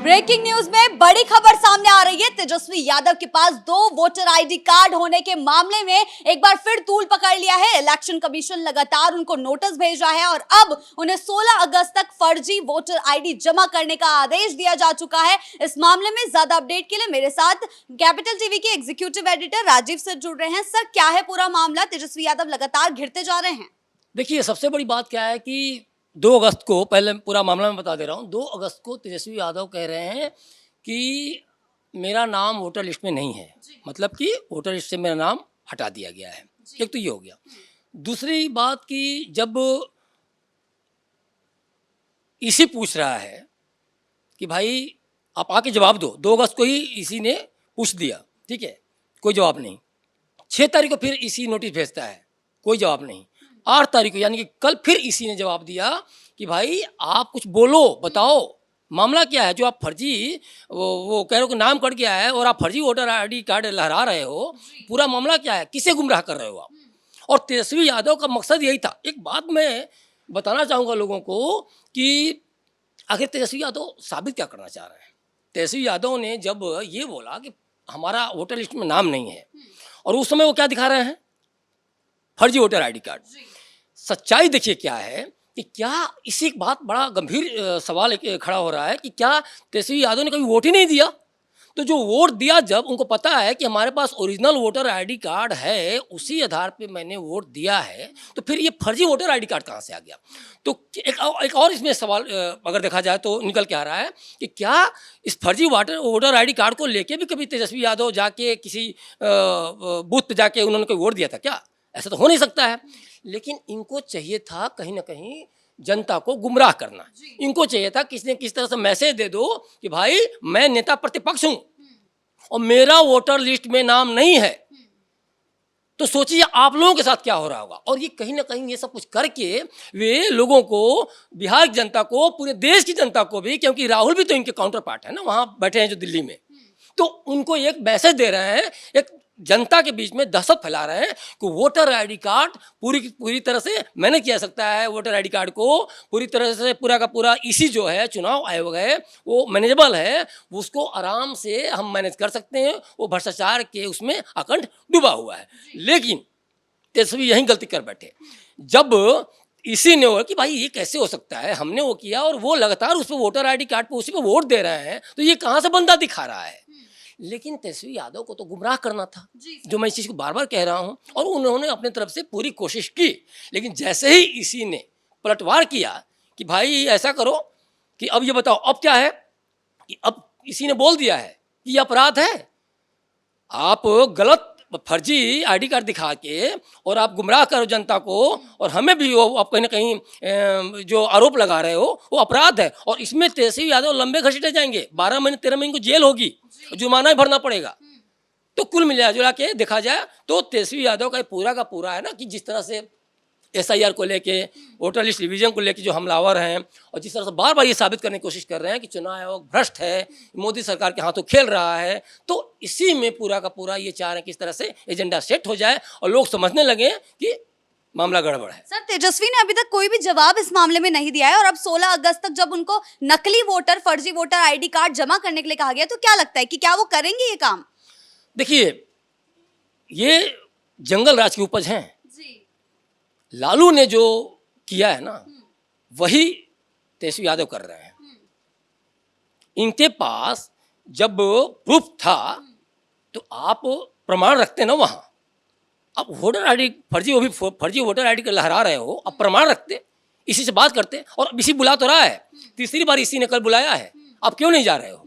Breaking news में बड़ी खबर सामने आ रही है। तेजस्वी यादव के पास 2 वोटर आईडी कार्ड होने के मामले में एक बार फिर तूल पकड़ लिया है। इलेक्शन कमीशन लगातार उनको नोटिस भेज रहा है और अब उन्हें 16 अगस्त तक फर्जी वोटर आईडी जमा करने का आदेश दिया जा चुका है। इस मामले में ज्यादा अपडेट के लिए मेरे साथ कैपिटल टीवी के एग्जीक्यूटिव एडिटर राजीव सर जुड़ रहे हैं। सर, क्या है पूरा मामला? तेजस्वी यादव लगातार घिरते जा रहे हैं। देखिए, सबसे बड़ी बात क्या है कि 2 अगस्त को, पहले पूरा मामला मैं बता दे रहा हूँ, 2 अगस्त को तेजस्वी यादव कह रहे हैं कि मेरा नाम वोटर लिस्ट में नहीं है, मतलब कि वोटर लिस्ट से मेरा नाम हटा दिया गया है। एक तो ये हो गया। दूसरी बात कि जब इसी पूछ रहा है कि भाई आप आके जवाब दो, 2 अगस्त को ही इसी ने पूछ दिया, ठीक है, कोई जवाब नहीं। 6 तारीख को फिर इसी नोटिस भेजता है, कोई जवाब नहीं। 8 तारीख को यानी कि कल फिर इसी ने जवाब दिया कि भाई आप कुछ बोलो, बताओ मामला क्या है, जो आप फर्जी वो कह रहे हो कि नाम कट गया है और आप फर्जी वोटर आईडी कार्ड लहरा रहे हो, पूरा मामला क्या है, किसे गुमराह कर रहे हो आप। और तेजस्वी यादव का मकसद यही था। एक बात मैं बताना चाहूँगा लोगों को कि आखिर तेजस्वी यादव साबित क्या करना चाह रहे हैं। तेजस्वी यादव ने जब ये बोला कि हमारा वोटर लिस्ट में नाम नहीं है, और उस समय वो क्या दिखा रहे हैं, फर्जी वोटर आईडी कार्ड। सच्चाई देखिए क्या है कि क्या इसी बात बड़ा गंभीर सवाल खड़ा हो रहा है कि क्या तेजस्वी यादव ने कभी वोट ही नहीं दिया। तो जो वोट दिया, जब उनको पता है कि हमारे पास ओरिजिनल वोटर आईडी कार्ड है, उसी आधार पे मैंने वोट दिया है, तो फिर ये फर्जी वोटर आईडी कार्ड कहाँ से आ गया। तो एक और इसमें सवाल अगर देखा जाए तो निकल के आ रहा है कि क्या इस फर्जी वोटर आईडी कार्ड को लेके भी कभी तेजस्वी यादव जाके किसी बूथ पे जाके उन्होंने कोई वोट दिया था क्या? ऐसा तो हो नहीं सकता है। लेकिन इनको चाहिए था कहीं ना कहीं जनता को गुमराह करना। इनको चाहिए था किसी न किसी तरह से मैसेज दे दो कि भाई मैं नेता प्रतिपक्ष हूं और मेरा वोटर लिस्ट में नाम नहीं है। तो सोचिए आप लोगों के साथ क्या हो रहा होगा। और ये कहीं ना कहीं ये सब कुछ करके वे लोगों को, बिहार की जनता को, पूरे देश की जनता को भी, क्योंकि राहुल भी तो इनके काउंटर पार्ट है ना, वहां बैठे हैं जो दिल्ली में, तो उनको एक मैसेज दे रहे हैं, एक जनता के बीच में दहशत फैला रहे हैं कि वोटर आईडी कार्ड पूरी तरह से मैनेज किया सकता है। वोटर आईडी कार्ड को पूरी तरह से पूरा का पूरा इसी जो है चुनाव आयोग है वो मैनेजेबल है, उसको आराम से हम मैनेज कर सकते हैं। वो भ्रष्टाचार के उसमें अखंड डूबा हुआ है। लेकिन तेजस्वी यही गलती कर बैठे। जब इसी ने हो कि भाई ये कैसे हो सकता है, हमने वो किया और वो लगातार उस पर वोटर आईडी कार्ड पे उसी पे वोट दे रहे हैं, तो ये कहाँ से बंदा दिखा रहा है। लेकिन तेजस्वी यादव को तो गुमराह करना था, जो मैं इस चीज़ को बार बार कह रहा हूं, और उन्होंने अपनी तरफ से पूरी कोशिश की। लेकिन जैसे ही इसी ने पलटवार किया कि भाई ऐसा करो कि अब ये बताओ अब क्या है, कि अब इसी ने बोल दिया है कि ये अपराध है, आप गलत फर्जी आईडी कार्ड दिखा के और आप गुमराह करो जनता को, और हमें भी वो आप कहीं ना कहीं जो आरोप लगा रहे हो वो अपराध है। और इसमें तेजस्वी यादव लंबे घसीटे जाएंगे, 12 महीने 13 महीने को जेल होगी, जुर्माना भी भरना पड़ेगा। तो कुल मिला जुला के देखा जाए तो तेजस्वी यादव का पूरा है ना, कि जिस तरह से SIR को लेके, वोटर लिस्ट रिवीजन को लेके जो हमलावर हैं, और जिस तरह से बार बार ये साबित करने की कोशिश कर रहे हैं कि चुनाव आयोग भ्रष्ट है, मोदी सरकार के हाथों खेल रहा है, तो इसी में पूरा का पूरा ये चाह रहे हैं कि इस तरह से एजेंडा सेट हो जाए और लोग समझने लगे कि मामला गड़बड़ है। सर, तेजस्वी ने अभी तक कोई भी जवाब इस मामले में नहीं दिया है, और अब 16 अगस्त तक जब उनको नकली वोटर, फर्जी वोटर आईडी कार्ड जमा करने के लिए कहा गया, तो क्या लगता है कि क्या वो करेंगे ये काम? देखिए, ये जंगल राज की उपज है। लालू ने जो किया है ना, वही तेजस्वी यादव कर रहे हैं। इनके पास जब प्रूफ था तो आप प्रमाण रखते ना वहां। अब वोटर आईडी फर्जी, वो भी फर्जी वोटर आईडी का लहरा रहे हो, अब प्रमाण रखते, इसी से बात करते। और इसी बुला तो रहा है, तीसरी बार इसी ने कल बुलाया है, आप क्यों नहीं जा रहे हो?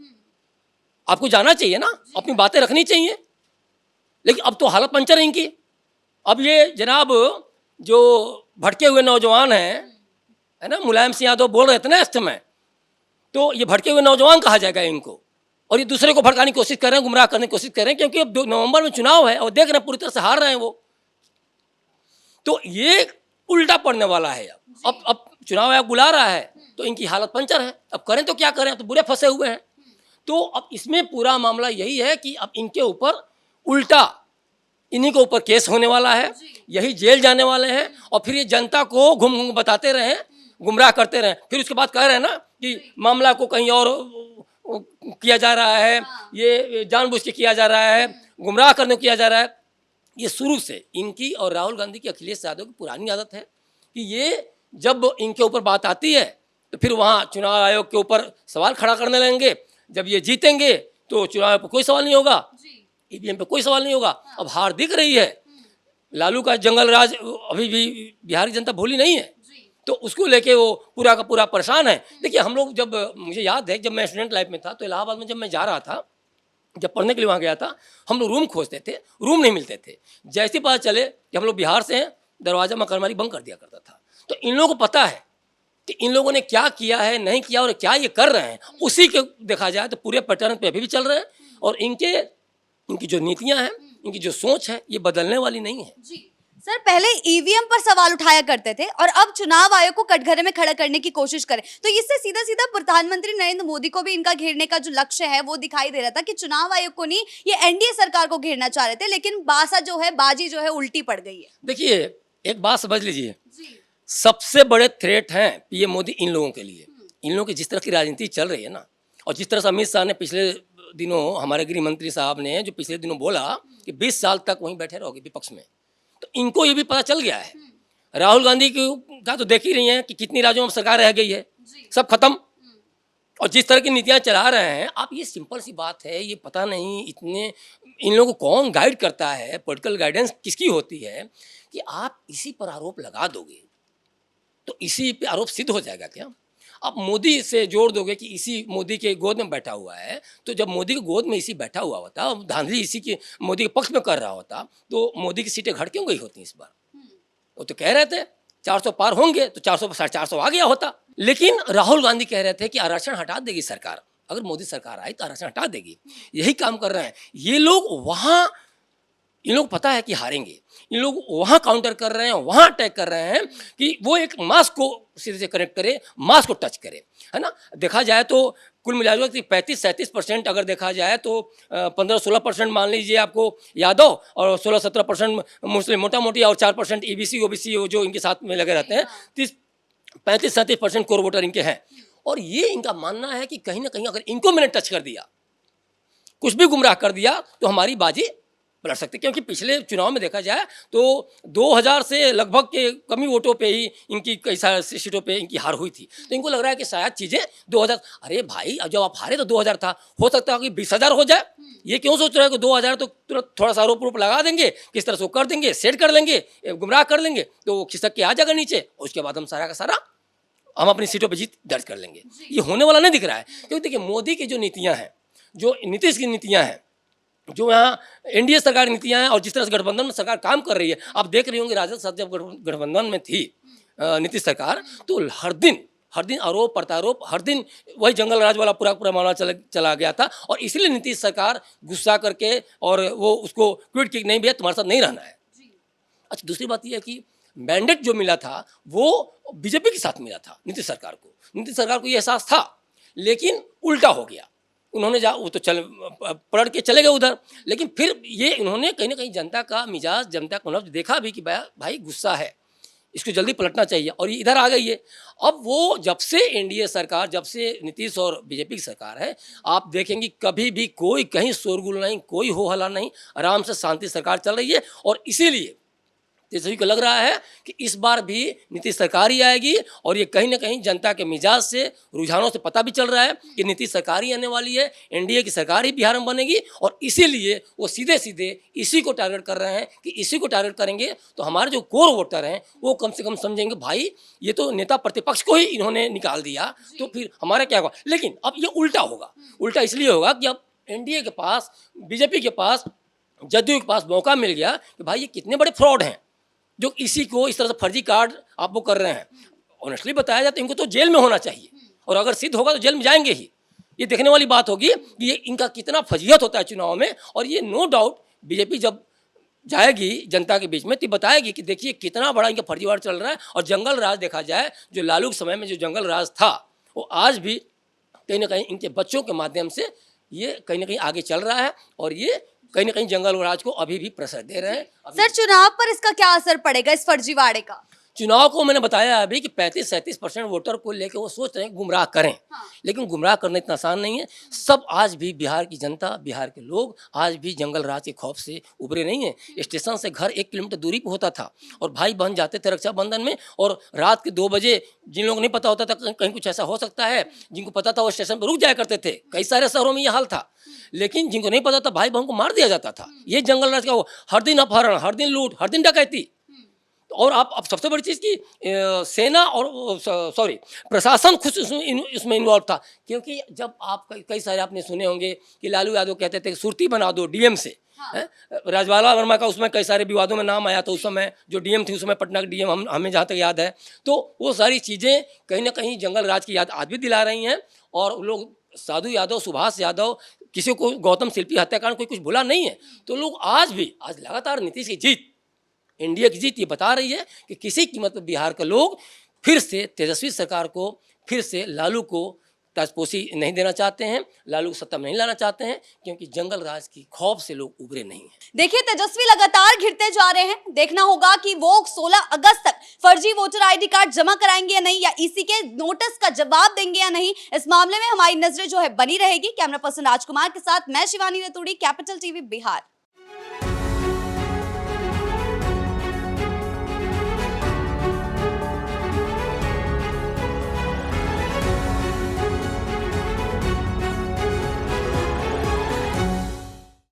आपको जाना चाहिए ना, अपनी बातें रखनी चाहिए। लेकिन अब तो हालत पंचर है इनकी। अब ये जनाब जो भटके हुए नौजवान हैं, है ना, मुलायम सिंह यादव बोल रहे थे ना इस समय, तो ये भटके हुए नौजवान कहा जाएगा इनको। और ये दूसरे को भड़काने की कोशिश कर रहे हैं, गुमराह करने की कोशिश कर रहे हैं, क्योंकि अब नवंबर में चुनाव है और देख रहे हैं पूरी तरह से हार रहे हैं वो। तो ये उल्टा पड़ने वाला है। अब चुनाव आयोग बुला रहा है तो इनकी हालत पंचर है। अब करें तो क्या करें, तो बुरे फंसे हुए हैं। तो अब इसमें पूरा मामला यही है कि अब इनके ऊपर उल्टा, इन्हीं के ऊपर केस होने वाला है, यही जेल जाने वाले हैं, और फिर ये जनता को घूम घूम बताते रहें, गुमराह करते रहें। फिर उसके बाद कह रहे हैं ना कि मामला को कहीं और किया जा रहा है, ये जानबूझ के किया जा रहा है, गुमराह करने को किया जा रहा है। ये शुरू से इनकी और राहुल गांधी की, अखिलेश यादव की पुरानी आदत है कि ये जब इनके ऊपर बात आती है तो फिर वहाँ चुनाव आयोग के ऊपर सवाल खड़ा करने लगेंगे। जब ये जीतेंगे तो चुनाव आयोग पर कोई सवाल नहीं होगा, ईवीएम पे कोई सवाल नहीं होगा। अब हार दिख रही है, लालू का जंगल राज अभी भी बिहार की जनता भूली नहीं है, तो उसको लेके वो पूरा का पूरा परेशान है। देखिए हम लोग जब, मुझे याद है जब मैं स्टूडेंट लाइफ में था तो इलाहाबाद में जब मैं जा रहा था, जब पढ़ने के लिए वहाँ गया था, हम लोग रूम खोजते थे, रूम नहीं मिलते थे। जैसे पता चले कि हम लोग बिहार से हैं, दरवाजा मकरमारी बंद कर दिया करता था। तो इन लोगों को पता है कि इन लोगों ने क्या किया है, नहीं किया, और क्या ये कर रहे हैं, उसी के देखा जाए तो पूरे पैटर्न पे अभी भी चल रहे हैं। और इनकी जो नीतियाँ हैं, इनकी जो सोच है, ये बदलने वाली नहीं है। सर पहले ईवीएम पर सवाल उठाया करते थे और अब चुनाव आयोग को कटघरे में खड़ा करने की कोशिश करें, तो इससे सीधा सीधा प्रधानमंत्री नरेंद्र मोदी को भी इनका घेरने का जो लक्ष्य है वो दिखाई दे रहा था कि चुनाव आयोग को नहीं, ये एनडीए सरकार को घेरना चाह रहे थे, लेकिन बाजी जो है उल्टी पड़ गई है। देखिए एक बात समझ लीजिए, सबसे बड़े थ्रेट हैं पीएम मोदी इन लोगों के लिए। इन लोगों की जिस तरह की राजनीति चल रही है ना, और जिस तरह से अमित शाह ने पिछले दिनों, हमारे गृह मंत्री साहब ने जो पिछले दिनों बोला कि 20 साल तक वहीं बैठे रहोगे विपक्ष में, तो इनको ये भी पता चल गया है। राहुल गांधी का तो देख ही रही हैं कि कितनी राज्यों में सरकार रह गई है, सब खत्म। और जिस तरह की नीतियां चला रहे हैं, आप ये सिंपल सी बात है, ये पता नहीं इतने इन लोगों को कौन गाइड करता है, पॉलिटिकल गाइडेंस किसकी होती है कि आप इसी पर आरोप लगा दोगे तो इसी पे आरोप सिद्ध हो जाएगा क्या? आप मोदी से जोड़ दोगे कि इसी मोदी के गोद में बैठा हुआ है, तो जब मोदी के गोद में इसी बैठा हुआ होता, धांधली इसी की मोदी के पक्ष में कर रहा होता, तो मोदी की सीटें घट क्यों गई होती इस बार? वो तो कह रहे थे 400 पार होंगे, तो 400 450 आ गया होता। लेकिन राहुल गांधी कह रहे थे कि आरक्षण हटा देगी सरकार, अगर मोदी सरकार आई तो आरक्षण हटा देगी। यही काम कर रहे हैं ये लोग वहाँ। इन लोग पता है कि हारेंगे, इन लोग वहाँ काउंटर कर रहे हैं, वहाँ अटैक कर रहे हैं कि वो एक मास को सीधे से कनेक्ट करे, मास को टच करे, है ना। देखा जाए तो कुल मिलाकर 35-37% अगर देखा जाए तो 15-16% मान लीजिए आपको यादव, और 16-17% मुस्लिम मोटा मोटी, और 4% ईबीसी ओबीसी जो इनके साथ में लगे रहते हैं। 35-37% कोर वोटर इनके हैं। और ये इनका मानना है कि कहीं ना कहीं अगर इनको मैंने टच कर दिया, कुछ भी गुमराह कर दिया, तो हमारी बाजी पलट सकते। क्योंकि पिछले चुनाव में देखा जाए तो 2000 से लगभग के कमी वोटों पे ही इनकी कई सारी सीटों पे इनकी हार हुई थी। तो इनको लग रहा है कि शायद चीज़ें 2000, अरे भाई जब आप हारे तो 2000 था, हो सकता है कि 20,000 हो जाए। ये क्यों सोच रहे हो कि 2000 तो तुरंत थोड़ा सा आरोप लगा देंगे, किस तरह से वो कर देंगे, सेट कर लेंगे, गुमराह कर लेंगे, तो वो खिसक के आ जाएगा नीचे, उसके बाद हम सारा का सारा हम अपनी सीटों पर जीत दर्ज कर लेंगे। ये होने वाला नहीं दिख रहा है। क्योंकि देखिए मोदी की जो नीतियाँ हैं, जो नीतीश की नीतियाँ हैं, जो यहाँ एनडीए सरकार की नीतियाँ हैं, और जिस तरह से गठबंधन में सरकार काम कर रही है, आप देख रही होंगे राजद साथ जब गठबंधन में थी नीतीश सरकार, तो हर दिन आरोप प्रत्यारोप, हर दिन वही जंगल राज वाला पूरा मामला चला गया था। और इसीलिए नीतीश सरकार गुस्सा करके और वो उसको क्विट की, नहीं भैया तुम्हारे साथ नहीं रहना है। अच्छा, दूसरी बात यह है कि मैंडेट जो मिला था वो बीजेपी के साथ मिला था नीतीश सरकार को। नीतीश सरकार को ये एहसास था, लेकिन उल्टा हो गया। उन्होंने वो तो पलट के चले गए उधर। लेकिन फिर ये इन्होंने कहीं ना कहीं जनता का मिजाज, जनता का नब्ज देखा भी कि भाई गुस्सा है, इसको जल्दी पलटना चाहिए, और ये इधर आ गई है। अब वो जब से एनडीए सरकार, जब से नीतीश और बीजेपी की सरकार है, आप देखेंगे कभी भी कोई कहीं शोरगुल नहीं, कोई हो हल्ला नहीं, आराम से शांति सरकार चल रही है। और इसीलिए सभी को लग रहा है कि इस बार भी नीतीश सरकार ही आएगी। और ये कहीं ना कहीं जनता के मिजाज से, रुझानों से पता भी चल रहा है कि नीतीश सरकार ही आने वाली है, एनडीए की सरकार ही बिहार में बनेगी। और इसीलिए वो सीधे सीधे इसी को टारगेट कर रहे हैं कि इसी को टारगेट करेंगे तो हमारे जो कोर वोटर हैं वो कम से कम समझेंगे भाई ये तो नेता प्रतिपक्ष को ही इन्होंने निकाल दिया, तो फिर हमारा क्या होगा। लेकिन अब ये उल्टा होगा। उल्टा इसलिए होगा कि अब एनडीए के पास, बीजेपी के पास, जदयू के पास मौका मिल गया कि भाई ये कितने बड़े फ्रॉड हैं जो इसी को इस तरह से फर्जी कार्ड आप वो कर रहे हैं। ऑनेस्टली बताया जाए तो इनको तो जेल में होना चाहिए, और अगर सिद्ध होगा तो जेल में जाएंगे ही। ये देखने वाली बात होगी कि ये इनका कितना फजीहत होता है चुनाव में। और ये नो डाउट बीजेपी जब जाएगी जनता के बीच में तो बताएगी कि देखिए कितना बड़ा इनका फर्जीवाड़ा चल रहा है। और जंगल राज देखा जाए, जो लालू के समय में जो जंगल राज था, वो आज भी कहीं ना कहीं इनके बच्चों के माध्यम से ये कहीं ना कहीं आगे चल रहा है। और ये कहीं ना कहीं जंगल राज को अभी भी प्रसर दे रहे हैं। सर चुनाव पर इसका क्या असर पड़ेगा, इस फर्जीवाड़े का? चुनाव को मैंने बताया अभी कि 35-37% वोटर को लेकर वो सोच रहे हैं गुमराह करें, लेकिन गुमराह करना इतना आसान नहीं है। सब आज भी बिहार की जनता, बिहार के लोग आज भी जंगल राज के खौफ से उभरे नहीं है। स्टेशन से घर 1 किलोमीटर दूरी पर होता था और भाई बहन जाते थे रक्षाबंधन में, और रात के 2 बजे जिन लोगों को नहीं पता होता था कहीं कुछ ऐसा हो सकता है, जिनको पता था वो स्टेशन पर रुक जाया करते थे। कई सारे शहरों में ये हाल था, लेकिन जिनको नहीं पता था भाई बहन को मार दिया जाता था। ये जंगल राज का, वो हर दिन अपहरण, हर दिन लूट, हर दिन डकैती। और आप अब सबसे बड़ी चीज़ की सेना और सॉरी प्रशासन खुद उसमें इन्वॉल्व था, क्योंकि जब आप कई सारे आपने सुने होंगे कि लालू यादव कहते थे कि सुरती बना दो डीएम से। राजबाला वर्मा का उसमें कई सारे विवादों में नाम आया था। उस समय जो डीएम थी, उस समय पटना के डीएम, हमें जहाँ तक याद है, तो वो सारी चीज़ें कहीं ना कहीं जंगल राज की याद आज भी दिला रही हैं। और लोग साधु यादव, सुभाष यादव, किसी को गौतम शिल्पी हत्याकांड कोई कुछ भुला नहीं है। तो लोग आज लगातार नीतीश की जीत, इंडिया की जीत ये बता रही है कि किसी कीमत पर बिहार के लोग फिर से तेजस्वी सरकार को, फिर से लालू को ताजपोशी नहीं देना चाहते हैं, लालू को सत्ता में नहीं लाना चाहते हैं, क्योंकि जंगल राज की खौफ से लोग उभरे नहीं हैं। देखिए, तेजस्वी लगातार घिरते जा रहे हैं। देखना होगा कि वो 16 अगस्त तक फर्जी वोटर आईडी कार्ड जमा कराएंगे या नहीं, या ईसी के नोटिस का जवाब देंगे या नहीं। इस मामले में हमारी नजरें जो है बनी रहेगी। कैमरा पर्सन राजकुमार के साथ मैं शिवानी रतूड़ी, कैपिटल टीवी बिहार।